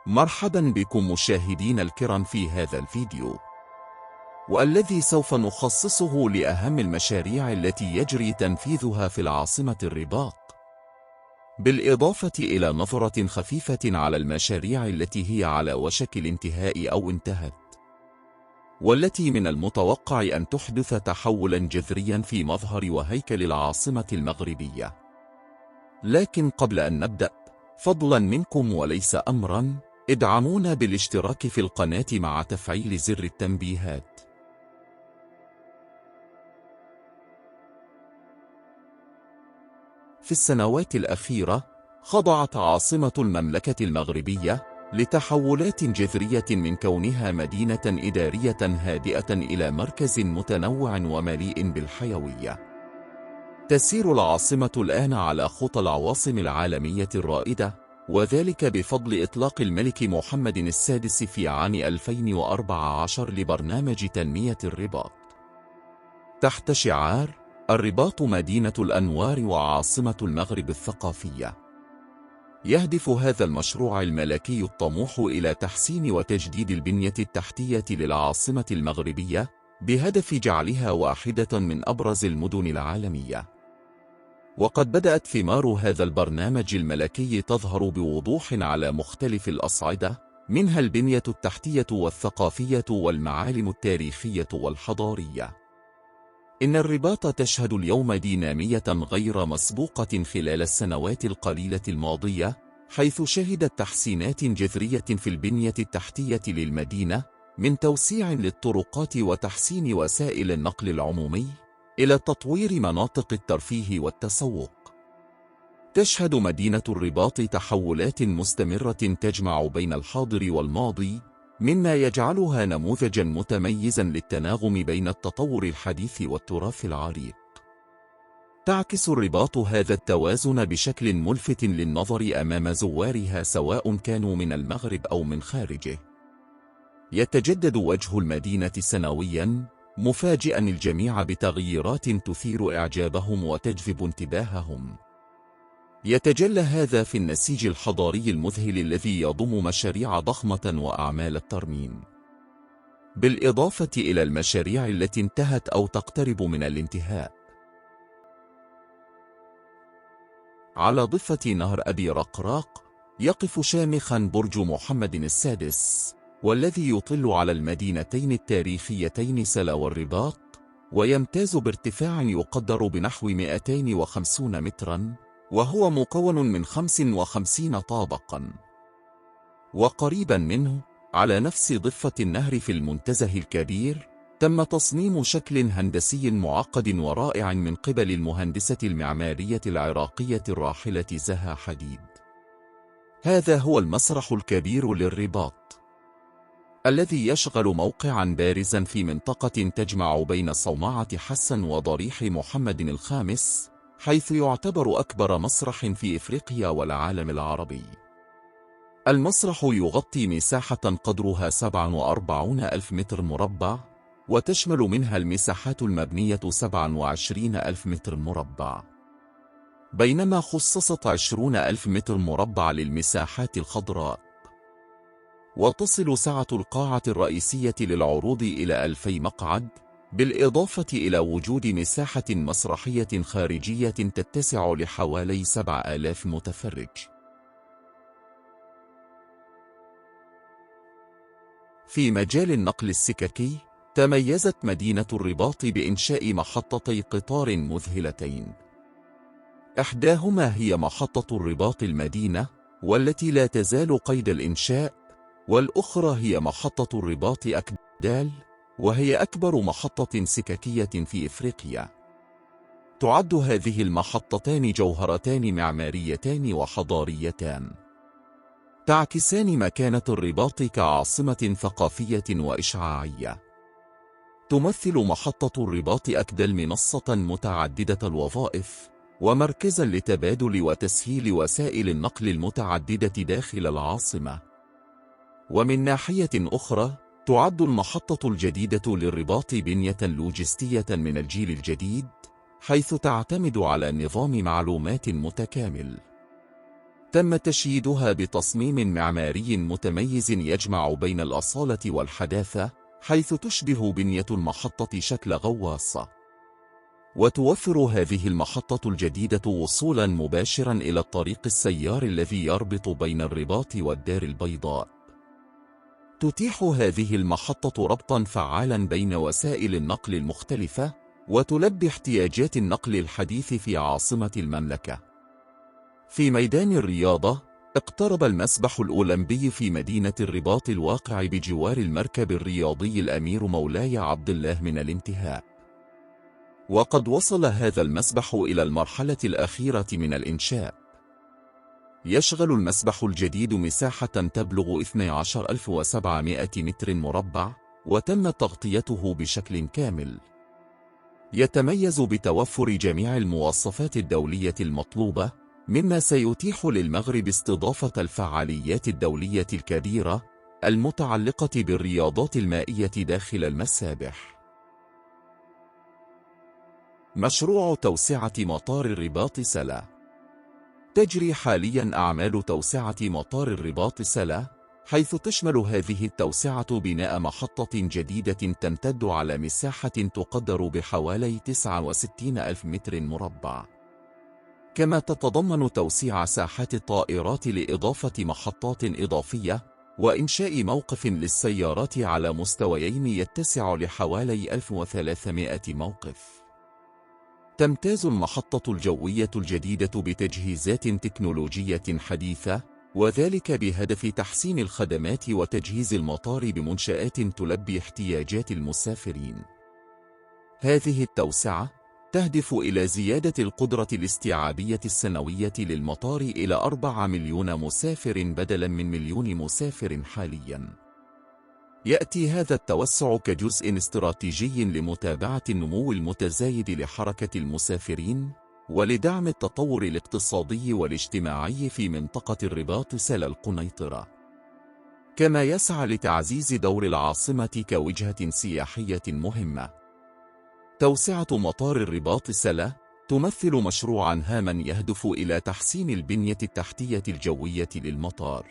مرحبا بكم مشاهدين الكرام في هذا الفيديو، والذي سوف نخصصه لأهم المشاريع التي يجري تنفيذها في العاصمة الرباط، بالإضافة إلى نظرة خفيفة على المشاريع التي هي على وشك الانتهاء أو انتهت، والتي من المتوقع أن تحدث تحولا جذريا في مظهر وهيكل العاصمة المغربية. لكن قبل أن نبدأ، فضلا منكم وليس أمرا، ادعمونا بالاشتراك في القناة مع تفعيل زر التنبيهات. في السنوات الأخيرة خضعت عاصمة المملكة المغربية لتحولات جذرية من كونها مدينة إدارية هادئة إلى مركز متنوع ومليء بالحيوية. تسير العاصمة الآن على خطى العواصم العالمية الرائدة، وذلك بفضل إطلاق الملك محمد السادس في عام 2014 لبرنامج تنمية الرباط تحت شعار الرباط مدينة الأنوار وعاصمة المغرب الثقافية. يهدف هذا المشروع الملكي الطموح إلى تحسين وتجديد البنية التحتية للعاصمة المغربية بهدف جعلها واحدة من أبرز المدن العالمية. وقد بدأت ثمار هذا البرنامج الملكي تظهر بوضوح على مختلف الأصعدة، منها البنية التحتية والثقافية والمعالم التاريخية والحضارية. إن الرباط تشهد اليوم دينامية غير مسبوقة خلال السنوات القليلة الماضية، حيث شهدت تحسينات جذرية في البنية التحتية للمدينة، من توسيع للطرقات وتحسين وسائل النقل العمومي، إلى تطوير مناطق الترفيه والتسوق. تشهد مدينة الرباط تحولات مستمرة تجمع بين الحاضر والماضي، مما يجعلها نموذجا متميزا للتناغم بين التطور الحديث والتراث العريق. تعكس الرباط هذا التوازن بشكل ملفت للنظر أمام زوارها، سواء كانوا من المغرب أو من خارجه. يتجدد وجه المدينة سنويا، مفاجئا الجميع بتغييرات تثير إعجابهم وتجذب انتباههم. يتجلى هذا في النسيج الحضاري المذهل الذي يضم مشاريع ضخمة وأعمال الترميم، بالإضافة إلى المشاريع التي انتهت أو تقترب من الانتهاء. على ضفة نهر أبي رقراق يقف شامخا برج محمد السادس، والذي يطل على المدينتين التاريخيتين سلا والرباط، ويمتاز بارتفاع يقدر بنحو 250 مترا، وهو مكون من 55 طابقا. وقريبا منه، على نفس ضفة النهر في المنتزه الكبير، تم تصميم شكل هندسي معقد ورائع من قبل المهندسة المعمارية العراقية الراحلة زها حديد. هذا هو المسرح الكبير للرباط، الذي يشغل موقعا بارزا في منطقة تجمع بين صومعة حسن وضريح محمد الخامس، حيث يعتبر أكبر مسرح في إفريقيا والعالم العربي. المسرح يغطي مساحة قدرها 47 ألف متر مربع، وتشمل منها المساحات المبنية 27 ألف متر مربع، بينما خصصت 20 ألف متر مربع للمساحات الخضراء. وتصل سعة القاعة الرئيسية للعروض إلى 2000 مقعد، بالإضافة إلى وجود مساحة مسرحية خارجية تتسع لحوالي 7000 متفرج. في مجال النقل السككي، تميزت مدينة الرباط بإنشاء محطتي قطار مذهلتين. إحداهما هي محطة الرباط المدينة، والتي لا تزال قيد الإنشاء، والأخرى هي محطة الرباط أكدال، وهي أكبر محطة سككية في إفريقيا. تعد هذه المحطتان جوهرتان معماريتان وحضاريتان، تعكسان مكانة الرباط كعاصمة ثقافية وإشعاعية. تمثل محطة الرباط أكدال منصة متعددة الوظائف، ومركزا لتبادل وتسهيل وسائل النقل المتعددة داخل العاصمة. ومن ناحية أخرى، تعد المحطة الجديدة للرباط بنية لوجستية من الجيل الجديد، حيث تعتمد على نظام معلومات متكامل. تم تشييدها بتصميم معماري متميز يجمع بين الأصالة والحداثة، حيث تشبه بنية المحطة شكل غواصة. وتوفر هذه المحطة الجديدة وصولا مباشرا إلى الطريق السيار الذي يربط بين الرباط والدار البيضاء. تتيح هذه المحطة ربطا فعالا بين وسائل النقل المختلفة، وتلبي احتياجات النقل الحديث في عاصمة المملكة. في ميدان الرياضة، اقترب المسبح الأولمبي في مدينة الرباط الواقع بجوار المركب الرياضي الأمير مولاي عبد الله من الانتهاء. وقد وصل هذا المسبح إلى المرحلة الأخيرة من الإنشاء. يشغل المسبح الجديد مساحة تبلغ 12,700 متر مربع، وتم تغطيته بشكل كامل. يتميز بتوفر جميع المواصفات الدولية المطلوبة، مما سيتيح للمغرب استضافة الفعاليات الدولية الكبيرة المتعلقة بالرياضات المائية داخل المسابح. مشروع توسعة مطار الرباط سلا. تجري حاليا أعمال توسعة مطار الرباط سلا، حيث تشمل هذه التوسعة بناء محطة جديدة تمتد على مساحة تقدر بحوالي 69,000 متر مربع. كما تتضمن توسيع ساحات الطائرات لإضافة محطات إضافية، وإنشاء موقف للسيارات على مستويين يتسع لحوالي 1300 موقف. تمتاز المحطة الجوية الجديدة بتجهيزات تكنولوجية حديثة، وذلك بهدف تحسين الخدمات وتجهيز المطار بمنشآت تلبي احتياجات المسافرين. هذه التوسعة تهدف إلى زيادة القدرة الاستيعابية السنوية للمطار إلى 4 مليون مسافر بدلاً من 1,000,000 مسافر حالياً. يأتي هذا التوسع كجزء استراتيجي لمتابعة النمو المتزايد لحركة المسافرين، ولدعم التطور الاقتصادي والاجتماعي في منطقة الرباط سلا القنيطرة. كما يسعى لتعزيز دور العاصمة كوجهة سياحية مهمة. توسعة مطار الرباط سلا تمثل مشروعاً هاماً يهدف إلى تحسين البنية التحتية الجوية للمطار،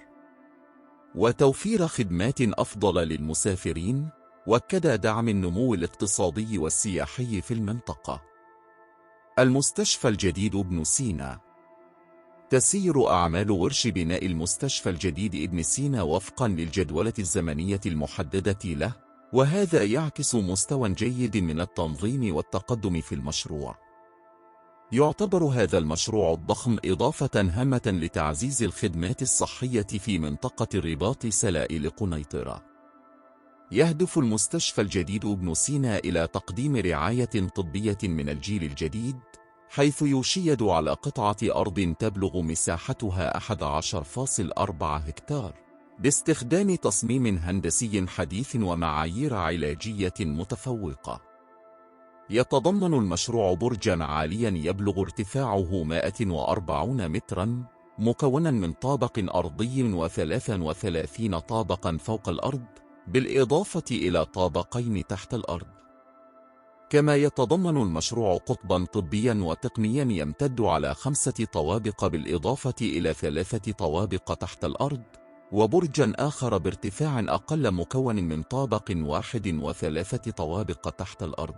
وتوفير خدمات أفضل للمسافرين، وكذا دعم النمو الاقتصادي والسياحي في المنطقة. المستشفى الجديد ابن سينا. تسير أعمال ورش بناء المستشفى الجديد ابن سينا وفقاً للجدولة الزمنية المحددة له، وهذا يعكس مستوى جيد من التنظيم والتقدم في المشروع. يعتبر هذا المشروع الضخم إضافة هامة لتعزيز الخدمات الصحية في منطقة الرباط سلا لقنيطرة. يهدف المستشفى الجديد ابن سينا إلى تقديم رعاية طبية من الجيل الجديد، حيث يشيد على قطعة أرض تبلغ مساحتها 11.4 هكتار، باستخدام تصميم هندسي حديث ومعايير علاجية متفوقة. يتضمن المشروع برجاً عالياً يبلغ ارتفاعه 140 متراً، مكوناً من طابق أرضي و33 طابقاً فوق الأرض، بالإضافة إلى طابقين تحت الأرض. كما يتضمن المشروع قطباً طبياً وتقنياً يمتد على 5 طوابق بالإضافة إلى 3 طوابق تحت الأرض، وبرجاً آخر بارتفاع أقل مكون من طابق واحد و3 طوابق تحت الأرض.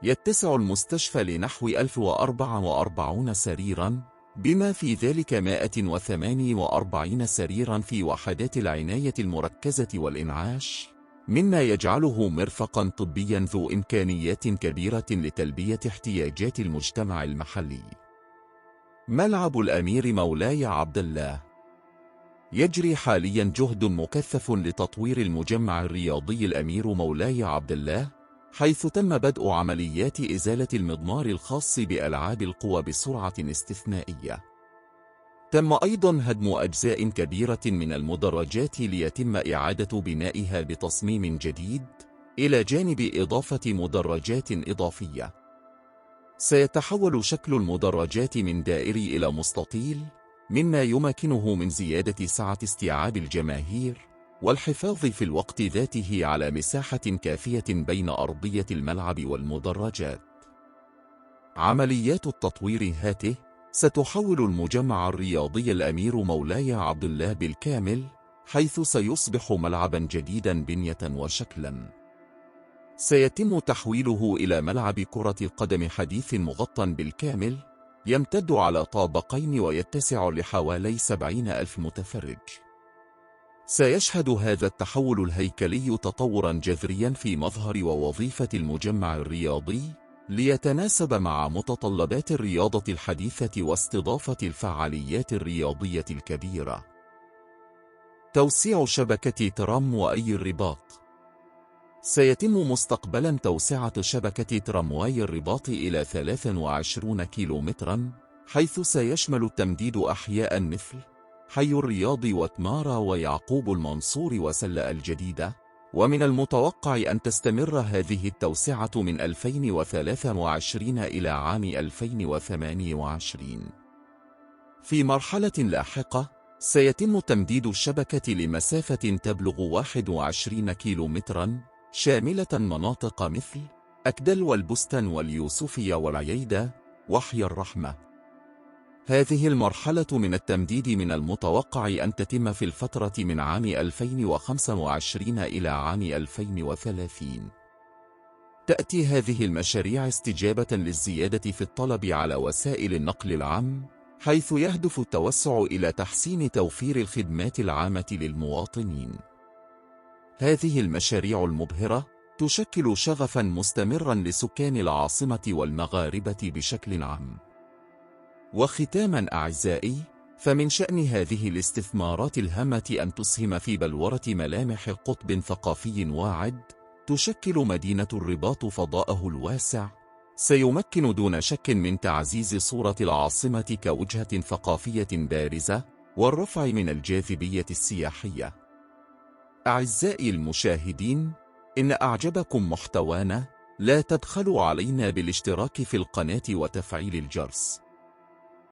يتسع المستشفى لنحو 1044 سريراً، بما في ذلك 148 سريراً في وحدات العناية المركزة والإنعاش، مما يجعله مرفقاً طبياً ذو إمكانيات كبيرة لتلبية احتياجات المجتمع المحلي. ملعب الأمير مولاي عبد الله. يجري حالياً جهد مكثف لتطوير المجمع الرياضي الأمير مولاي عبد الله، حيث تم بدء عمليات إزالة المضمار الخاص بألعاب القوى بسرعة استثنائية. تم أيضاً هدم أجزاء كبيرة من المدرجات ليتم إعادة بنائها بتصميم جديد، إلى جانب إضافة مدرجات إضافية. سيتحول شكل المدرجات من دائري إلى مستطيل، مما يمكنه من زيادة سعة استيعاب الجماهير، والحفاظ في الوقت ذاته على مساحة كافية بين أرضية الملعب والمدرجات. عمليات التطوير هاته ستحول المجمع الرياضي الأمير مولاي عبد الله بالكامل، حيث سيصبح ملعبا جديدا بنية وشكلا. سيتم تحويله إلى ملعب كرة قدم حديث مغطى بالكامل، يمتد على طابقين ويتسع لحوالي 70,000 متفرج. سيشهد هذا التحول الهيكلي تطورا جذريا في مظهر ووظيفة المجمع الرياضي، ليتناسب مع متطلبات الرياضة الحديثة واستضافة الفعاليات الرياضية الكبيرة. توسيع شبكة ترام وأي الرباط. سيتم مستقبلا توسعة شبكة ترامواي الرباط إلى 23 كيلومترا، حيث سيشمل التمديد أحياء مثل حي الرياض وتمارا ويعقوب المنصور وسلة الجديدة، ومن المتوقع أن تستمر هذه التوسعة من 2023 إلى عام 2028. في مرحلة لاحقة سيتم تمديد الشبكة لمسافة تبلغ 21 كيلومترا، شاملة مناطق مثل أكدل والبستن واليوسفية والعييدة وحي الرحمة. هذه المرحلة من التمديد من المتوقع أن تتم في الفترة من عام 2025 إلى عام 2030. تأتي هذه المشاريع استجابة للزيادة في الطلب على وسائل النقل العام، حيث يهدف التوسع إلى تحسين توفير الخدمات العامة للمواطنين. هذه المشاريع المبهرة تشكل شغفا مستمرا لسكان العاصمة والمغاربة بشكل عام. وختاما أعزائي، فمن شأن هذه الاستثمارات الهامة أن تسهم في بلورة ملامح قطب ثقافي واعد، تشكل مدينة الرباط فضاءه الواسع، سيمكن دون شك من تعزيز صورة العاصمة كوجهة ثقافية بارزة، والرفع من الجاذبية السياحية. أعزائي المشاهدين، إن أعجبكم محتوانا لا تبخلوا علينا بالاشتراك في القناة وتفعيل الجرس.